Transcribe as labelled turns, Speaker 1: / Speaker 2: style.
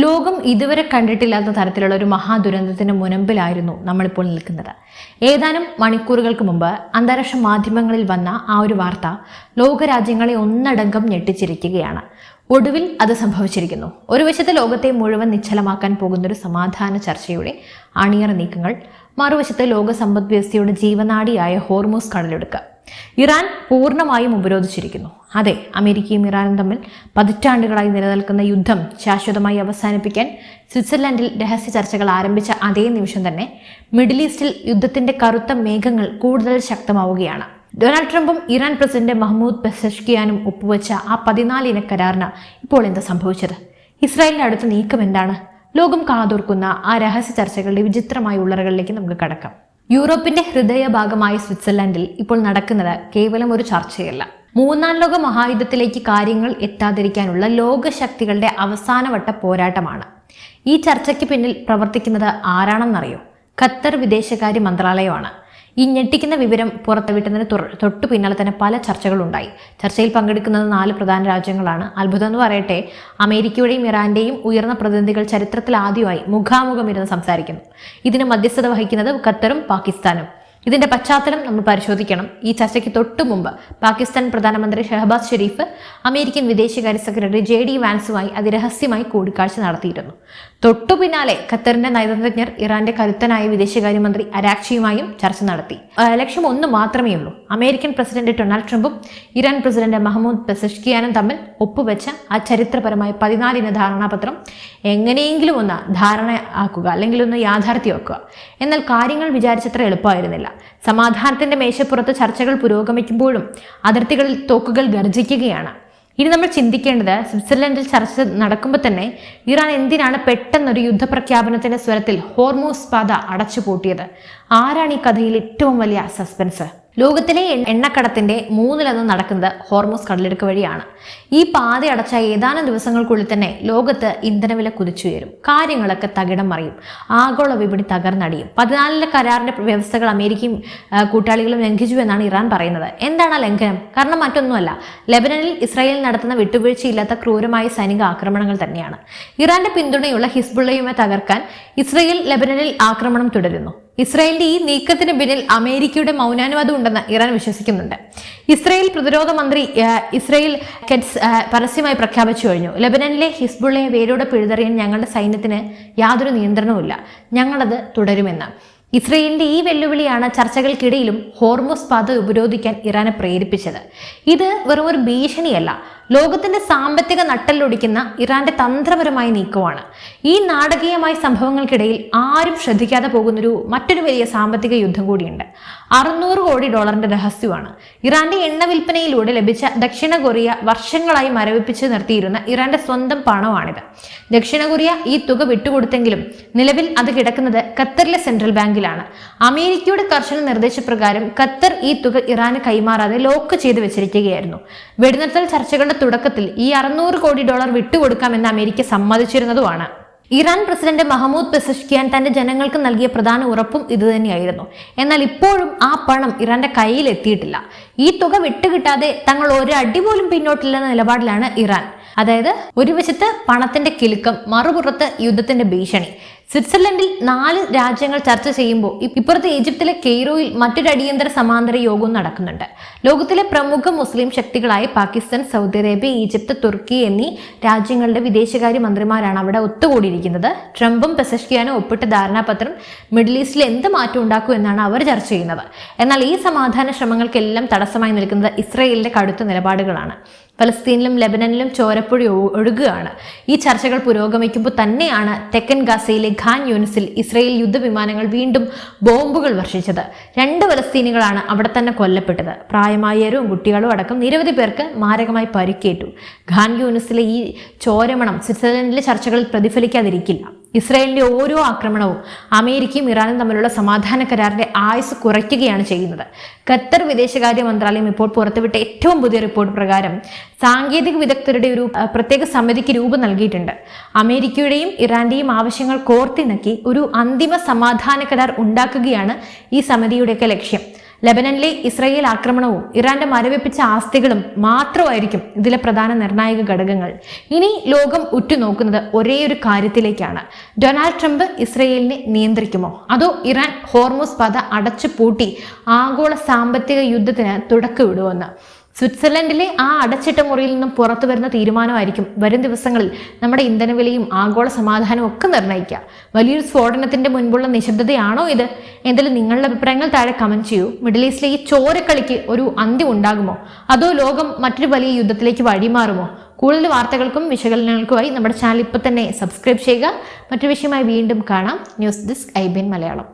Speaker 1: ലോകം ഇതുവരെ കണ്ടിട്ടില്ലാത്ത തരത്തിലുള്ള ഒരു മഹാദുരന്തത്തിന് മുനമ്പിലായിരുന്നു നമ്മളിപ്പോൾ നിൽക്കുന്നത്. ഏതാനും മണിക്കൂറുകൾക്ക് മുമ്പ് അന്താരാഷ്ട്ര മാധ്യമങ്ങളിൽ വന്ന ആ ഒരു വാർത്ത ലോകരാജ്യങ്ങളെ ഒന്നടങ്കം ഞെട്ടിച്ചിരിക്കുകയാണ്. ഒടുവിൽ അത് സംഭവിച്ചിരിക്കുന്നു. ഒരു വശത്ത് ലോകത്തെ മുഴുവൻ നിശ്ചലമാക്കാൻ പോകുന്നൊരു സമാധാന ചർച്ചയുടെ അണിയറ നീക്കങ്ങൾ, മറുവശത്ത് ലോക സമ്പദ് വ്യവസ്ഥയുടെ ജീവനാഡിയായ ഹോർമൂസ് കടലിടുക്ക് ഇറാൻ പൂർണ്ണമായും ഉപരോധിച്ചിരിക്കുന്നു. അതെ, അമേരിക്കയും ഇറാനും തമ്മിൽ പതിറ്റാണ്ടുകളായി നിലനിൽക്കുന്ന യുദ്ധം ശാശ്വതമായി അവസാനിപ്പിക്കാൻ സ്വിറ്റ്സർലൻഡിൽ രഹസ്യ ചർച്ചകൾ ആരംഭിച്ച അതേ നിമിഷം തന്നെ മിഡിൽ ഈസ്റ്റിൽ യുദ്ധത്തിന്റെ കറുത്ത മേഘങ്ങൾ കൂടുതൽ ശക്തമാവുകയാണ്. ഡൊണാൾഡ് ട്രംപും ഇറാൻ പ്രസിഡന്റ് മഹ്മൂദ് പെസഷ്കിയാനും ഒപ്പുവെച്ച ആ 14 ഇന കരാറിന് ഇപ്പോൾ എന്താ സംഭവിച്ചത്? ഇസ്രായേലിന്റെ അടുത്ത നീക്കം എന്താണ്? ലോകം കാതോർക്കുന്ന ആ രഹസ്യ ചർച്ചകളുടെ വിചിത്രമായ ഉള്ളറകളിലേക്ക് നമുക്ക് കടക്കാം. യൂറോപ്പിന്റെ ഹൃദയഭാഗമായ സ്വിറ്റ്സർലൻഡിൽ ഇപ്പോൾ നടക്കുന്നത് കേവലം ഒരു ചർച്ചയല്ല. മൂന്നാം ലോക മഹായുദ്ധത്തിലേക്ക് കാര്യങ്ങൾ എത്താതിരിക്കാനുള്ള ലോകശക്തികളുടെ അവസാനവട്ട പോരാട്ടമാണ്. ഈ ചർച്ചയ്ക്ക് പിന്നിൽ പ്രവർത്തിക്കുന്നത് ആരാണെന്നറിയോ? ഖത്തർ വിദേശകാര്യ മന്ത്രാലയമാണ്. ഈ ഞെട്ടിക്കുന്ന വിവരം പുറത്തുവിട്ടതിന് തൊട്ടു പിന്നാലെ തന്നെ പല ചർച്ചകളുണ്ടായി. ചർച്ചയിൽ പങ്കെടുക്കുന്നത് 4 പ്രധാന രാജ്യങ്ങളാണ്. അത്ഭുതം എന്ന് പറയട്ടെ, അമേരിക്കയുടെയും ഇറാന്റെയും ഉയർന്ന പ്രതിനിധികൾ ചരിത്രത്തിൽ ആദ്യമായി മുഖാമുഖം ഇരുന്ന് സംസാരിക്കുന്നു. ഇതിന് മധ്യസ്ഥത വഹിക്കുന്നത് ഖത്തറും പാകിസ്ഥാനും. ഇതിന്റെ പശ്ചാത്തലം നമ്മൾ പരിശോധിക്കണം. ഈ ചർച്ചയ്ക്ക് തൊട്ടു മുമ്പ് പാകിസ്ഥാൻ പ്രധാനമന്ത്രി ഷഹബാസ് ഷെരീഫ് അമേരിക്കൻ വിദേശകാര്യ സെക്രട്ടറി JD വാൻസുമായി അതിരഹസ്യമായി കൂടിക്കാഴ്ച നടത്തിയിരുന്നു. തൊട്ടു പിന്നാലെ ഖത്തറിന്റെ നയതന്ത്രജ്ഞർ ഇറാന്റെ കരുത്തനായ വിദേശകാര്യമന്ത്രി അരാക്ചിയുമായും ചർച്ച നടത്തി. ലക്ഷ്യം ഒന്ന് മാത്രമേ ഉള്ളൂ: അമേരിക്കൻ പ്രസിഡന്റ് ഡൊണാൾഡ് ട്രംപും ഇറാൻ പ്രസിഡന്റ് മഹ്മൂദ് പെസഷ്കിയാനും തമ്മിൽ ഒപ്പുവെച്ച ആ ചരിത്രപരമായ 14 ഇന ധാരണാപത്രം എങ്ങനെയെങ്കിലും ഒന്ന് ധാരണയാക്കുക, അല്ലെങ്കിൽ ഒന്ന് യാഥാർത്ഥ്യമാക്കുക. എന്നാൽ കാര്യങ്ങൾ വിചാരിച്ചത്ര എളുപ്പമായിരുന്നില്ല. സമാധാനത്തിന്റെ മേശപ്പുറത്ത് ചർച്ചകൾ പുരോഗമിക്കുമ്പോഴും അതിർത്തികളിൽ തോക്കുകൾ ഗർജിക്കുകയാണ്. ഇനി നമ്മൾ ചിന്തിക്കേണ്ടത്, സ്വിറ്റ്സർലൻഡിൽ ചർച്ച നടക്കുമ്പോൾ തന്നെ ഇറാൻ എന്തിനാണ് പെട്ടെന്നൊരു യുദ്ധപ്രഖ്യാപനത്തിന്റെ സ്വരത്തിൽ ഹോർമൂസ് പാത അടച്ചുപൂട്ടിയത്? ആരാണ് ഈ കഥയിൽ ഏറ്റവും വലിയ സസ്പെൻസ്? ലോകത്തിലെ എണ്ണക്കടത്തിന്റെ 1/3 നടക്കുന്നത് ഹോർമൂസ് കടലിടുക്ക് വഴിയാണ്. ഈ പാത അടച്ച ഏതാനും ദിവസങ്ങൾക്കുള്ളിൽ തന്നെ ലോകത്ത് ഇന്ധനവില കുതിച്ചുയരും. കാര്യങ്ങളൊക്കെ തകിടം മറിയും. ആഗോള വിപണി തകർന്നടിയും. 14 കരാറിന്റെ വ്യവസ്ഥകൾ അമേരിക്കയും കൂട്ടാളികളും ലംഘിച്ചു എന്നാണ് ഇറാൻ പറയുന്നത്. എന്താണ് ആ ലംഘനം? കാരണം മറ്റൊന്നുമല്ല, ലെബനനിൽ ഇസ്രായേൽ നടത്തുന്ന വിട്ടുവീഴ്ചയില്ലാത്ത ക്രൂരമായ സൈനിക ആക്രമണങ്ങൾ തന്നെയാണ്. ഇറാന്റെ പിന്തുണയുള്ള ഹിസ്ബുള്ളയുമായി തകർക്കാൻ ഇസ്രായേൽ ലെബനനിൽ ആക്രമണം തുടരുന്നു. ഇസ്രായേലിന്റെ ഈ നീക്കത്തിന് പിന്നിൽ അമേരിക്കയുടെ മൗനാനുവാദം ഉണ്ടെന്ന് ഇറാൻ വിശ്വസിക്കുന്നുണ്ട്. ഇസ്രായേൽ പ്രതിരോധ മന്ത്രി ഇസ്രായേൽ കെറ്റ്സ് പരസ്യമായി പ്രഖ്യാപിച്ചു കഴിഞ്ഞു: ലെബനനിലെ ഹിസ്ബുള്ളയെ വേരോടെ പിഴുതെറിയാൻ ഞങ്ങളുടെ സൈന്യത്തിന് യാതൊരു നിയന്ത്രണവുമില്ല, ഞങ്ങളത് തുടരുമെന്ന്. ഇസ്രായേലിന്റെ ഈ വെല്ലുവിളിയാണ് ചർച്ചകൾക്കിടയിലും ഹോർമൂസ് പാത ഉപരോധിക്കാൻ ഇറാനെ പ്രേരിപ്പിച്ചത്. ഇത് വെറും ഒരു ഭീഷണിയല്ല, ലോകത്തിന്റെ സാമ്പത്തിക നട്ടെല്ലൊടിക്കുന്ന ഇറാന്റെ തന്ത്രപരമായ നീക്കമാണ്. ഈ നാടകീയമായ സംഭവങ്ങൾക്കിടയിൽ ആരും ശ്രദ്ധിക്കാതെ പോകുന്നൊരു മറ്റൊരു വലിയ സാമ്പത്തിക യുദ്ധം കൂടിയുണ്ട്. $600 കോടി രഹസ്യമാണ്. ഇറാന്റെ എണ്ണ വിൽപ്പനയിലൂടെ ലഭിച്ച ദക്ഷിണ കൊറിയ വർഷങ്ങളായി മരവിപ്പിച്ച് നിർത്തിയിരുന്ന ഇറാന്റെ സ്വന്തം പണമാണിത്. ദക്ഷിണ കൊറിയ ഈ തുക വിട്ടുകൊടുത്തെങ്കിലും നിലവിൽ അത് കിടക്കുന്നത് ഖത്തറിലെ സെൻട്രൽ ബാങ്കിലാണ്. അമേരിക്കയുടെ കർശന നിർദ്ദേശപ്രകാരം ഖത്തർ ഈ തുക ഇറാന് കൈമാറാതെ ലോക്ക് ചെയ്ത് വെച്ചിരിക്കുകയായിരുന്നു. വെടിനിർത്തൽ ചർച്ചകളുടെ തുടക്കത്തിൽ ഈ $600 കോടി വിട്ടുകൊടുക്കാമെന്ന് അമേരിക്ക സമ്മതിച്ചിരുന്നതുമാണ്. ഇറാൻ പ്രസിഡന്റ് മഹ്മൂദ് പെസഷ്കിയാൻ തന്റെ ജനങ്ങൾക്ക് നൽകിയ പ്രധാന ഉറപ്പും ഇതുതന്നെയായിരുന്നു. എന്നാൽ ഇപ്പോഴും ആ പണം ഇറാന്റെ കയ്യിൽ എത്തിയിട്ടില്ല. ഈ തുക വിട്ടുകിട്ടാതെ തങ്ങൾ ഒരു അടി പോലും പിന്നോട്ടില്ലെന്ന നിലപാടിലാണ് ഇറാൻ. അതായത്, ഒരു വശത്ത് പണത്തിന്റെ കിലുക്കം, മറുപുറത്ത് യുദ്ധത്തിന്റെ ഭീഷണി. സ്വിറ്റ്സർലൻഡിൽ 4 രാജ്യങ്ങൾ ചർച്ച ചെയ്യുമ്പോൾ ഇപ്പുറത്ത് ഈജിപ്തിലെ കെയ്റോയിൽ മറ്റൊരു അടിയന്തര സമാന്തര യോഗവും നടക്കുന്നുണ്ട്. ലോകത്തിലെ പ്രമുഖ മുസ്ലിം ശക്തികളായ പാകിസ്ഥാൻ, സൗദി അറേബ്യ, ഈജിപ്ത്, തുർക്കി എന്നീ രാജ്യങ്ങളുടെ വിദേശകാര്യ മന്ത്രിമാരാണ് അവിടെ ഒത്തുകൂടിയിരിക്കുന്നത്. ട്രംപും പെസഷ്കിയാനും ഒപ്പിട്ട ധാരണാപത്രം മിഡിൽ ഈസ്റ്റിൽ എന്ത് മാറ്റം ഉണ്ടാക്കും എന്നാണ് അവർ ചർച്ച ചെയ്യുന്നത്. എന്നാൽ ഈ സമാധാന ശ്രമങ്ങൾക്കെല്ലാം തടസ്സമായി നിൽക്കുന്നത് ഇസ്രായേലിന്റെ കടുത്ത നിലപാടുകളാണ്. ഫലസ്തീനിലും ലെബനനിലും ചോരപ്പുഴ ഒഴുകുകയാണ്. ഈ ചർച്ചകൾ പുരോഗമിക്കുമ്പോൾ തന്നെയാണ് തെക്കൻ ഗാസയിലെ ഖാൻ യൂനിസിൽ ഇസ്രായേൽ യുദ്ധവിമാനങ്ങൾ വീണ്ടും ബോംബുകൾ വർഷിച്ചത്. 2 ഫലസ്തീനികളാണ് അവിടെ തന്നെ കൊല്ലപ്പെട്ടത്. പ്രായമായവരും കുട്ടികളും അടക്കം നിരവധി പേർക്ക് മാരകമായി പരിക്കേറ്റു. ഖാൻ യൂനിസിലെ ഈ ചോരമണം സ്വിറ്റ്സർലൻഡിലെ ചർച്ചകളിൽ പ്രതിഫലിക്കാതിരിക്കില്ല. ഇസ്രായേലിന്റെ ഓരോ ആക്രമണവും അമേരിക്കയും ഇറാനും തമ്മിലുള്ള സമാധാന കരാറിന്റെ ആയുസ് കുറയ്ക്കുകയാണ് ചെയ്യുന്നത്. ഖത്തർ വിദേശകാര്യ മന്ത്രാലയം ഇപ്പോൾ പുറത്തുവിട്ട ഏറ്റവും പുതിയ റിപ്പോർട്ട് പ്രകാരം സാങ്കേതിക വിദഗ്ധരുടെ ഒരു പ്രത്യേക സമിതിക്ക് രൂപം നൽകിയിട്ടുണ്ട്. അമേരിക്കയുടെയും ഇറാന്റെയും ആവശ്യങ്ങൾ കോർത്തിണക്കി ഒരു അന്തിമ സമാധാന കരാർ ഉണ്ടാക്കുകയാണ് ഈ സമിതിയുടെയൊക്കെ ലക്ഷ്യം. ലെബനനിലെ ഇസ്രായേൽ ആക്രമണവും ഇറാന്റെ മരവിപ്പിച്ച ആസ്തികളും മാത്രമായിരിക്കും ഇതിലെ പ്രധാന നിർണായക ഘടകങ്ങൾ. ഇനി ലോകം ഉറ്റുനോക്കുന്നത് ഒരേ ഒരു കാര്യത്തിലേക്കാണ്. ഡൊണാൾഡ് ട്രംപ് ഇസ്രായേലിനെ നിയന്ത്രിക്കുമോ, അതോ ഇറാൻ ഹോർമുസ് പാത അടച്ചു പൂട്ടി ആഗോള സാമ്പത്തിക യുദ്ധത്തിന് തുടക്കമിടുമെന്ന്? സ്വിറ്റ്സർലൻഡിലെ ആ അടച്ചിട്ട മുറിയിൽ നിന്നും പുറത്തു വരുന്ന തീരുമാനമായിരിക്കും വരും ദിവസങ്ങളിൽ നമ്മുടെ ഇന്ധനവിലയും ആഗോള സമാധാനവും ഒക്കെ നിർണ്ണയിക്കുക. വലിയൊരു സ്ഫോടനത്തിന്റെ മുൻപുള്ള നിശബ്ദതയാണോ ഇത്? എന്തായാലും നിങ്ങളുടെ അഭിപ്രായങ്ങൾ താഴെ കമന്റ് ചെയ്യൂ. മിഡിൽ ഈസ്റ്റിലെ ഈ ചോരക്കളിക്ക് ഒരു അന്ത്യം ഉണ്ടാകുമോ, അതോ ലോകം മറ്റൊരു വലിയ യുദ്ധത്തിലേക്ക് വഴിമാറുമോ? കൂടുതൽ വാർത്തകൾക്കും വിശകലനങ്ങൾക്കുമായി നമ്മുടെ ചാനൽ ഇപ്പം തന്നെ സബ്സ്ക്രൈബ് ചെയ്യുക. മറ്റൊരു വിഷയമായി വീണ്ടും കാണാം. News desk IBN Malayalam.